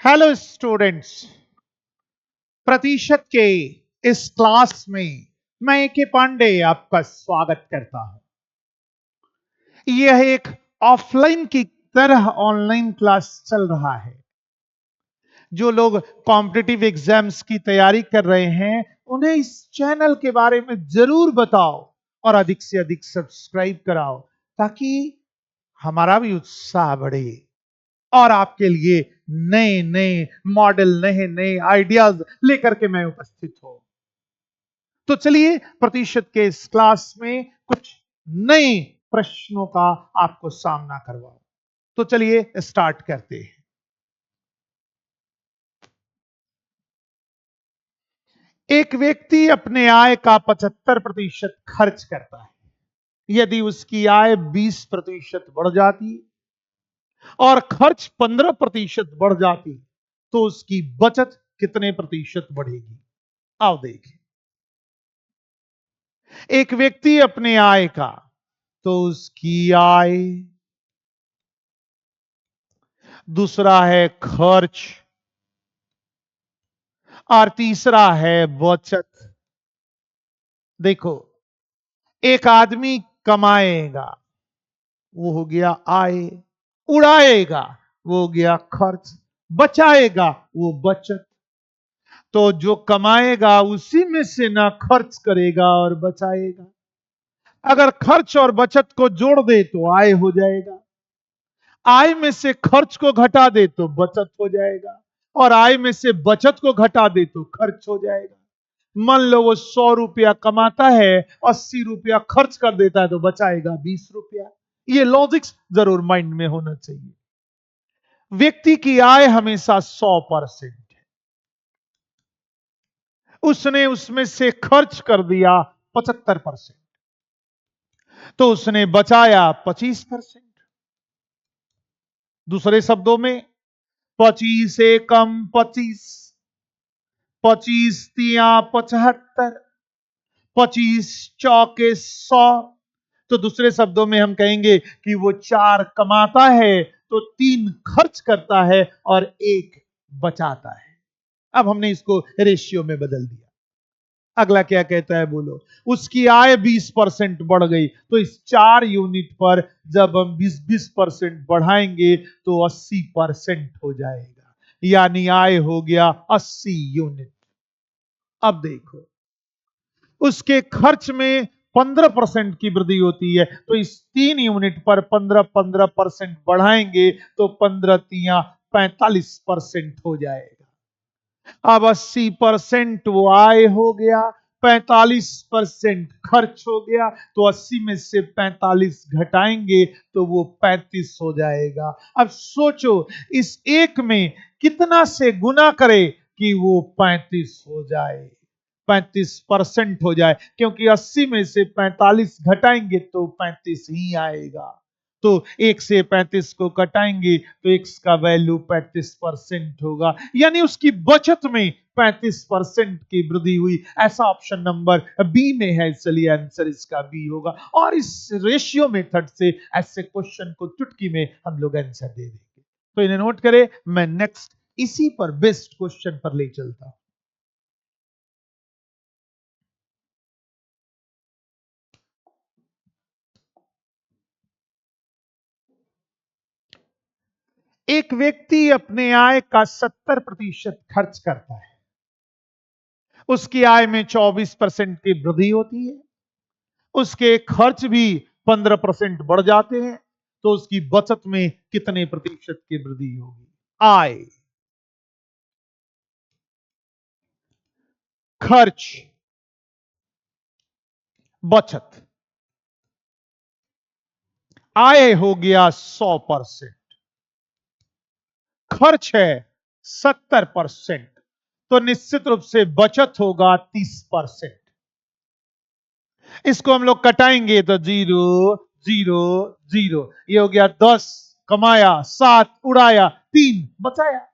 Hello students. प्रतिशत के इस क्लास में मैं के पांडे आपका स्वागत करता हूं। यह एक ऑफलाइन की तरह ऑनलाइन क्लास चल रहा है। जो लोग कॉम्पिटिटिव एग्जाम्स की तैयारी कर रहे हैं उन्हें इस चैनल के बारे में जरूर बताओ और अधिक से अधिक सब्सक्राइब कराओ ताकि हमारा भी उत्साह बढ़े और आपके लिए नए नए मॉडल, नए नए आइडियाज लेकर के मैं उपस्थित हूं। तो चलिए प्रतिशत के इस क्लास में कुछ नए प्रश्नों का आपको सामना करवाओ। तो चलिए स्टार्ट करते हैं। एक व्यक्ति अपने आय का 75% खर्च करता है। यदि उसकी आय 20% बढ़ जाती और खर्च 15% बढ़ जाती तो उसकी बचत कितने प्रतिशत बढ़ेगी? आओ देखें। एक व्यक्ति अपने आय का, तो उसकी आय, दूसरा है खर्च और तीसरा है बचत। देखो, एक आदमी कमाएगा, वो हो गया आय, उड़ाएगा, वो हो गया खर्च, बचाएगा, वो बचत। तो जो कमाएगा उसी में से ना खर्च करेगा और बचाएगा। अगर खर्च और बचत को जोड़ दे तो आय हो जाएगा, आय में से खर्च को घटा दे तो बचत हो जाएगा और आय में से बचत को घटा दे तो खर्च हो जाएगा। मान लो वो 100 रुपया कमाता है, 80 रुपया खर्च कर देता है तो बचाएगा 20 रुपया। ये लॉजिक्स जरूर माइंड में होना चाहिए। व्यक्ति की आय हमेशा 100% है, उसने उसमें से खर्च कर दिया 75%, तो उसने बचाया 25%। दूसरे शब्दों में 25 एकम 25, 25 तिया 75, 25 चौके 100। तो दूसरे शब्दों में हम कहेंगे कि वो 4 कमाता है तो 3 खर्च करता है और 1 बचाता है। अब हमने इसको रेशियो में बदल दिया। अगला क्या कहता है, बोलो। उसकी आय 20% बढ़ गई तो इस 4 यूनिट पर जब हम 20% बढ़ाएंगे तो 80% हो जाएगा, यानी आय हो गया 80 यूनिट। अब देखो, उसके खर्च में 15% की वृद्धि होती है तो इस 3 यूनिट पर 15% बढ़ाएंगे तो 15 तिया 45% हो जाएगा। अब 80% वो आय हो गया, 45% खर्च हो गया, तो 80 में से 45 घटाएंगे तो वो 35 हो जाएगा। अब सोचो, इस एक में कितना से गुना करे कि वो 35 हो जाए, 35% हो जाए, क्योंकि 80 में से 45 घटाएंगे तो 35 ही आएगा। तो 1 से 35 को घटाएंगे तो x का वैल्यू 35% होगा, यानी उसकी बचत में 35% की वृद्धि हुई। ऐसा ऑप्शन नंबर बी में है, इसलिए आंसर इसका बी होगा। और इस रेशियो मेथड से ऐसे क्वेश्चन को चुटकी में हम लोग आंसर दे देंगे। तो इन्हें नोट करें, मैं नेक्स्ट इसी पर बेस्ट क्वेश्चन पर ले चलता हूं। एक व्यक्ति अपने आय का 70% खर्च करता है, उसकी आय में 24% की वृद्धि होती है, उसके खर्च भी 15% बढ़ जाते हैं, तो उसकी बचत में कितने प्रतिशत की वृद्धि होगी? आय, खर्च, बचत। आय हो गया 100%, खर्च है 70%, तो निश्चित रूप से बचत होगा 30%। इसको हम लोग कटाएंगे तो 0 0 0, ये हो गया 10 कमाया, 7 उड़ाया, 3 बचाया।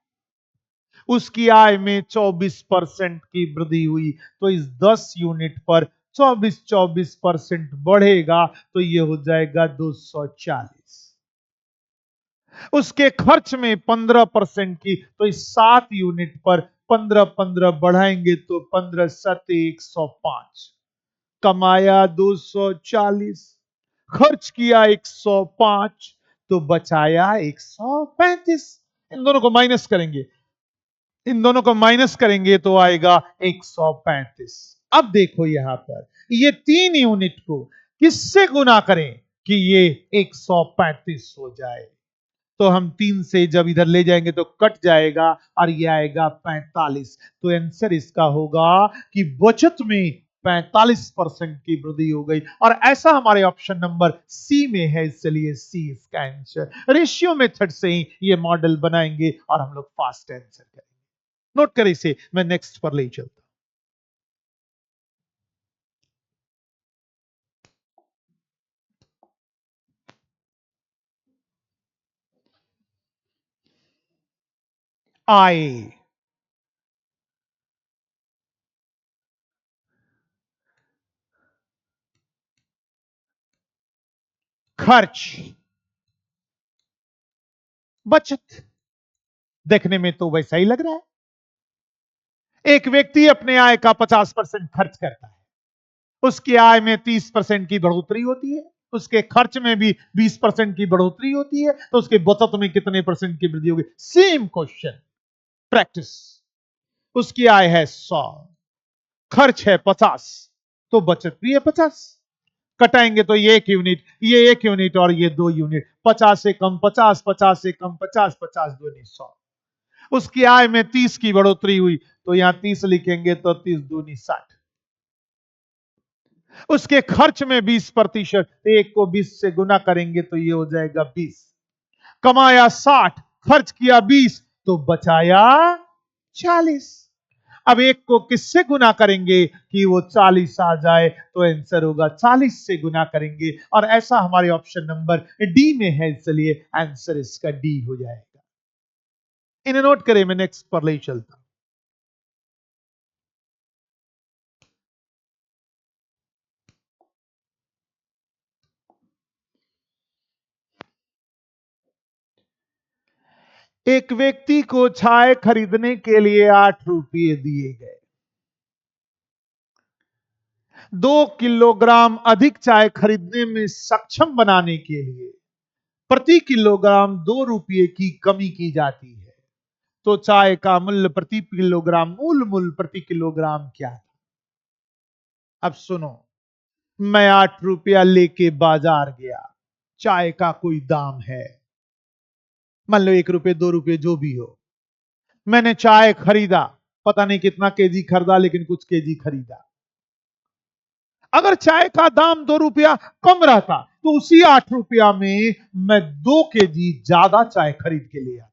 उसकी आय में 24% की वृद्धि हुई तो इस 10 यूनिट पर 24% बढ़ेगा तो ये हो जाएगा 240। उसके खर्च में 15% की, तो इस 7 यूनिट पर 15-15 बढ़ाएंगे तो 15 सते 105। कमाया 240, खर्च किया 105, तो बचाया 135। इन दोनों को माइनस करेंगे, इन दोनों को माइनस करेंगे तो आएगा 135। अब देखो यहां पर ये 3 यूनिट को किससे गुना करें कि ये 135 हो जाए। तो हम 3 से जब इधर ले जाएंगे तो कट जाएगा और ये आएगा 45। तो आंसर इसका होगा कि बचत में 45% की वृद्धि हो गई। और ऐसा हमारे ऑप्शन नंबर सी में है, इसलिए सी इसका आंसर। रेशियो मेथड से ही ये मॉडल बनाएंगे और हम लोग फास्ट आंसर करेंगे। नोट करें इसे, मैं नेक्स्ट पर ले चलता। आय, खर्च, बचत। देखने में तो वैसा ही लग रहा है। एक व्यक्ति अपने आय का 50% खर्च करता है, उसकी आय में 30% की बढ़ोतरी होती है, उसके खर्च में भी 20% की बढ़ोतरी होती है, तो उसके बचत में कितने परसेंट की वृद्धि होगी। Same question, practice. उसकी आय है 100, खर्च है 50, तो बचत भी है 50। कटाएंगे तो ये 1 यूनिट, ये 1 यूनिट और ये 2 यूनिट। 50 से कम 50, 50 से कम 50, 50 दूनी 100। उसकी आय में 30 की बढ़ोतरी हुई, तो यहां 30 लिखेंगे तो 30 दूनी 60। उसके खर्च में 20%, एक को 20 से गुना करेंगे तो ये हो जाएगा 20। कमाया 60, खर्च किया 20, तो बचाया 40। अब एक को किससे गुना करेंगे कि वो 40 आ जाए, तो आंसर होगा 40 से गुना करेंगे। और ऐसा हमारे ऑप्शन नंबर डी में है, इसलिए आंसर इसका डी हो जाएगा। इन्हें नोट करें, मैं नेक्स्ट पर ले चलता हूं। एक व्यक्ति को चाय खरीदने के लिए 8 रुपये दिए गए। 2 किलोग्राम अधिक चाय खरीदने में सक्षम बनाने के लिए प्रति किलोग्राम 2 रुपये की कमी की जाती है। तो चाय का मूल्य प्रति किलोग्राम, मूल्य प्रति किलोग्राम क्या है। अब सुनो, मैं 8 रुपया लेके बाजार गया, चाय का कोई दाम है, मान लो 1 रुपये 2 रुपये जो भी हो। मैंने चाय खरीदा, पता नहीं कितना केजी खरीदा, लेकिन कुछ केजी खरीदा। अगर चाय का दाम 2 रुपया कम रहता तो उसी 8 रुपया में मैं 2 केजी ज्यादा चाय खरीद के ले आता।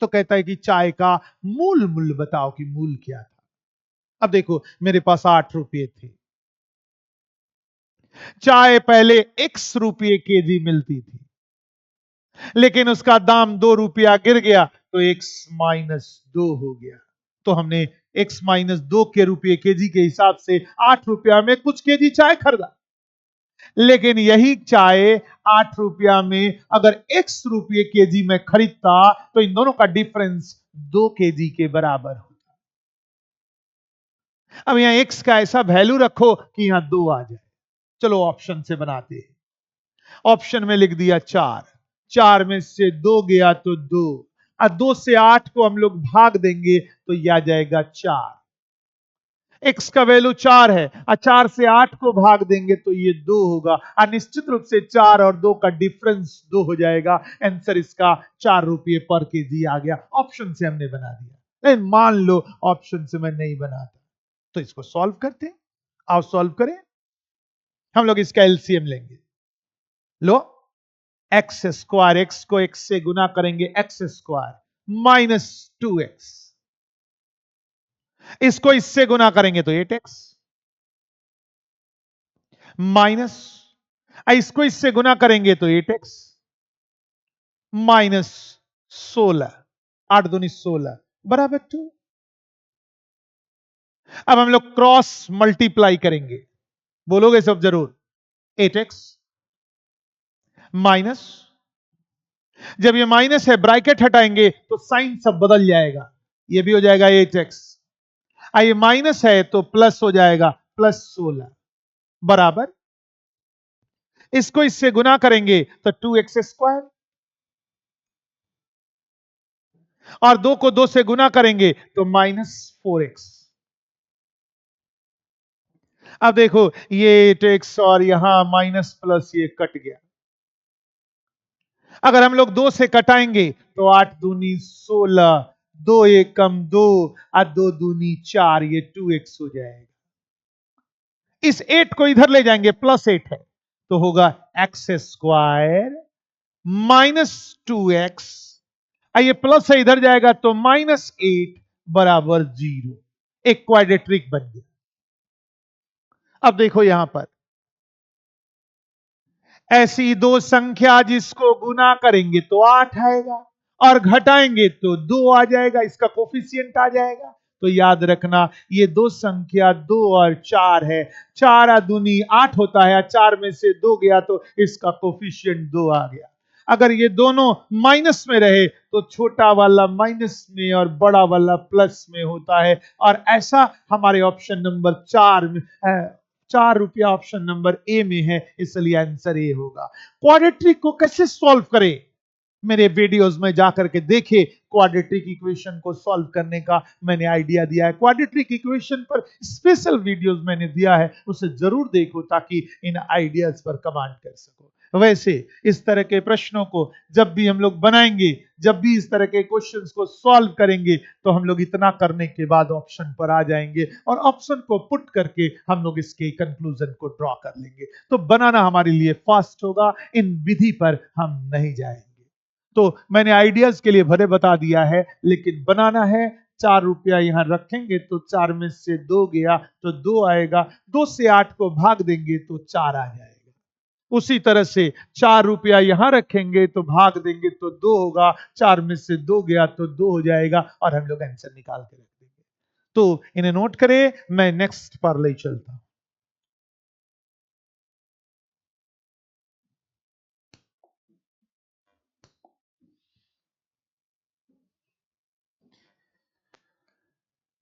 तो कहता है कि चाय का मूल्य बताओ कि मूल्य क्या था। अब देखो, मेरे पास 8 रुपये थे, चाय पहले x रुपये केजी मिलती थी, लेकिन उसका दाम 2 रुपया गिर गया तो x-2 हो गया। तो हमने x-2 के रुपये केजी के हिसाब से 8 रुपया में कुछ केजी चाय खरीदा। लेकिन यही चाय 8 रुपया में अगर x रुपये केजी में खरीदता तो इन दोनों का डिफरेंस 2 केजी के बराबर होता। अब यहां x का ऐसा वैल्यू रखो कि यहां 2 आ जाए। चलो ऑप्शन से बनाते हैं। ऑप्शन में लिख दिया 4, 4 में से 2 गया तो 2, और 2 से 8 को हम लोग भाग देंगे तो यह आ जाएगा 4। x का वैल्यू 4 है और 4 से 8 को भाग देंगे तो ये 2 होगा, और निश्चित रूप से 4 और 2 का डिफरेंस 2 हो जाएगा। आंसर इसका 4 रुपये पर केजी आ गया। ऑप्शन से हमने बना दिया, लेकिन मान लो ऑप्शन से मैं नहीं बनाता, तो इसको सॉल्व करते हैं। आओ सॉल्व करें। हम लोग इसका एलसीएम लेंगे। लो, एक्स स्क्वायर, एक्स को एक्स से गुना करेंगे, एक्स स्क्वायर माइनस 2x, इसको इससे गुना करेंगे तो 8x, माइनस इसको इससे गुना करेंगे तो 8x, माइनस 16, 8 दूनी 16 बराबर 2। अब हम लोग क्रॉस मल्टीप्लाई करेंगे, बोलोगे सब जरूर। 8x माइनस जब ये माइनस है ब्रैकेट हटाएंगे तो साइन सब बदल जाएगा, ये भी हो जाएगा 8x। ये माइनस है तो प्लस हो जाएगा +16 बराबर, इसको इससे गुना करेंगे तो 2x², और 2 को 2 से गुना करेंगे तो -4x। अब देखो ये 8x और यहां माइनस प्लस ये कट गया। अगर हम लोग 2 से कटाएंगे तो 8 दूनी 16, 2 एकम 2 और 2 दूनी 4, ये 2x हो जाएगा। इस 8 को इधर ले जाएंगे, +8 है तो होगा x² -2x। ये प्लस से इधर जाएगा तो -8 बराबर 0। एक क्वाड्रेटिक बन गया। अब देखो यहां पर ऐसी दो संख्या जिसको गुना करेंगे तो 8 आएगा और घटाएंगे तो 2 आ जाएगा, इसका कोफिशिएंट आ जाएगा। तो याद रखना ये दो संख्या 2 और 4 है। 4 दूनी 8 होता है, 4 में से 2 गया तो इसका कोफिशिएंट 2 आ गया। अगर ये दोनों माइनस में रहे तो छोटा वाला माइनस में और बड़ा वाला प्लस में होता है, और ऐसा हमारे ऑप्शन नंबर 4 में है। 4 रुपया ऑप्शन नंबर ए में है, इसलिए आंसर ए होगा। क्वाड्रेटिक को कैसे सॉल्व करें, मेरे वीडियोस में जाकर के देखिए। क्वाड्रेटिक इक्वेशन को सॉल्व करने का मैंने आइडिया दिया है। क्वाड्रेटिक इक्वेशन पर स्पेशल वीडियोस मैंने दिया है, उसे जरूर देखो ताकि इन आइडियाज पर कमांड कर सको। वैसे इस तरह के प्रश्नों को जब भी हम लोग बनाएंगे, जब भी इस तरह के क्वेश्चंस को सॉल्व करेंगे, तो हम लोग इतना करने के बाद ऑप्शन पर आ जाएंगे और ऑप्शन को पुट करके हम लोग इसके कंक्लूजन को ड्रॉ कर लेंगे। तो बनाना हमारे लिए फास्ट होगा, इन विधि पर हम नहीं जाएंगे। तो मैंने आइडियाज के लिए भले बता दिया है, लेकिन बनाना है। 4 रुपया यहां रखेंगे तो 4 में से 2 गया तो 2 आएगा, 2 से 8 को भाग देंगे तो 4 आ जाएगा। उसी तरह से 4 रुपया यहां रखेंगे तो भाग देंगे तो 2 होगा, 4 में से 2 गया तो 2 हो जाएगा, और हम लोग आंसर निकाल के रख देंगे। तो इन्हें नोट करें, मैं नेक्स्ट पर ले चलता हूं।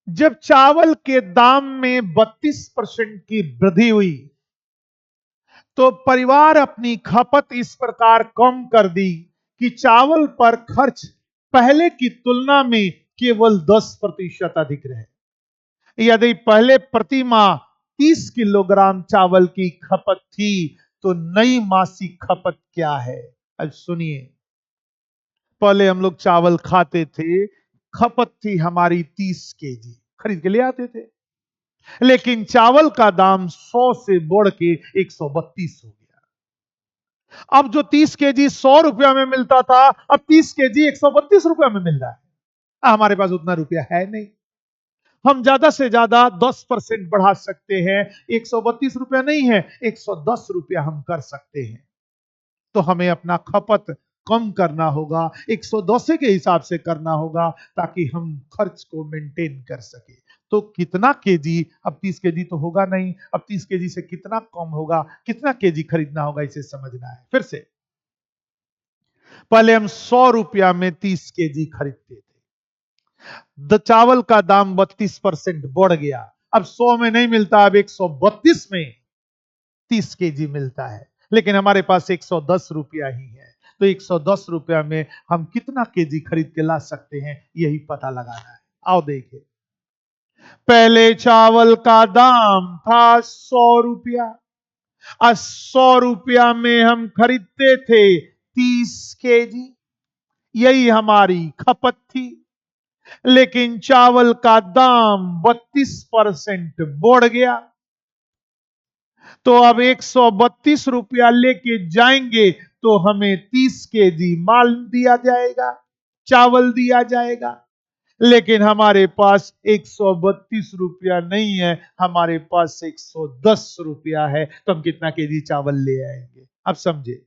जब चावल के दाम में 32% की वृद्धि हुई तो परिवार अपनी खपत इस प्रकार कम कर दी कि चावल पर खर्च पहले की तुलना में केवल 10% अधिक रहे। यदि पहले प्रति माह 30 किलोग्राम चावल की खपत थी तो नई मासिक खपत क्या है। अब सुनिए, पहले हम लोग चावल खाते थे, खपत थी हमारी 30 केजी, खरीद के ले आते थे। लेकिन चावल का दाम 100 से बढ़ के 132 हो गया। अब जो 30 केजी 100 रुपया में मिलता था, अब 30 केजी 132 रुपया में मिल रहा है। हमारे पास उतना रुपया है नहीं, हम ज्यादा से ज्यादा 10% बढ़ा सकते हैं। 132 रुपया नहीं है, 110 रुपया हम कर सकते हैं। तो हमें अपना खपत कम करना होगा, 110 के हिसाब से करना होगा, ताकि हम खर्च को मेंटेन कर सके। तो कितना केजी, अब 30 केजी तो होगा नहीं, अब 30 केजी से कितना कम होगा, कितना केजी खरीदना होगा, इसे समझना है। फिर से, पहले हम 100 रुपया में 30 केजी खरीदते थे, चावल का दाम 32% बढ़ गया, अब 100 में नहीं मिलता, अब 132 में 30 केजी मिलता है। लेकिन हमारे पास 110 रुपया ही है, तो 110 रुपया में हम कितना केजी खरीद के ला सकते हैं, यही पता लगाना है। आओ देखिए, पहले चावल का दाम था 100 रुपया, 100 रुपया में हम खरीदते थे 30 केजी, यही हमारी खपत थी। लेकिन चावल का दाम 32% बढ़ गया, तो अब 132 रुपया लेके जाएंगे तो हमें 30 केजी माल दिया जाएगा, चावल दिया जाएगा। लेकिन हमारे पास 132 रुपया नहीं है, हमारे पास 110 रुपया है, तो हम कितना केजी चावल ले आएंगे। अब समझे,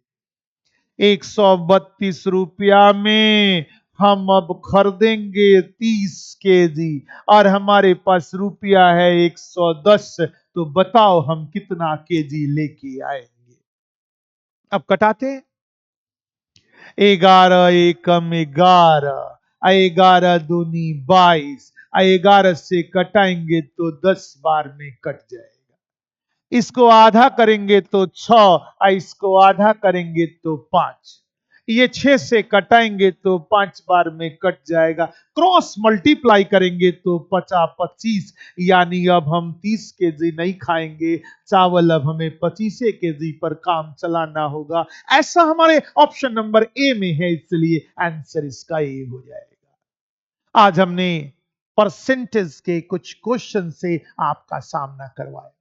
132 रुपया में हम अब खरीदेंगे 30 केजी, और हमारे पास रुपया है 110, तो बताओ हम कितना केजी लेके आएंगे। अब कटाते, 11 एकम 11, 11 दूनी 22, 11 से कटाएंगे तो 10 बार में कट जाएगा। इसको आधा करेंगे तो 6, इसको आधा करेंगे तो 5। ये 6 से कटाएंगे तो 5 बार में कट जाएगा। क्रॉस मल्टीप्लाई करेंगे तो 50 25, यानी अब हम 30 केजी नहीं खाएंगे चावल, अब हमें 25 केजी पर काम चलाना होगा। ऐसा हमारे ऑप्शन नंबर ए में है, इसलिए आंसर इसका ए हो जाएगा। आज हमने परसेंटेज के कुछ क्वेश्चन से आपका सामना करवाया।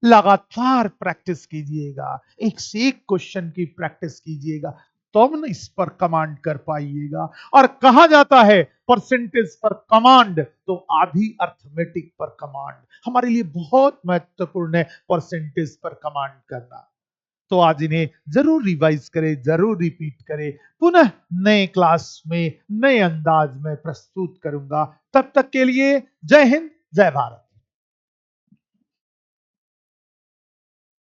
लगातार प्रैक्टिस कीजिएगा, एक से एक क्वेश्चन की प्रैक्टिस कीजिएगा, तो हम इस पर कमांड कर पाइएगा। और कहा जाता है परसेंटेज पर कमांड तो आधी अर्थमेटिक पर कमांड। हमारे लिए बहुत महत्वपूर्ण है परसेंटेज पर कमांड करना। तो आज इन्हें जरूर रिवाइज करें, जरूर रिपीट करें। पुनः नए क्लास में नए अंदाज में प्रस्तुत करूंगा। तब तक के लिए जय हिंद, जय भारत।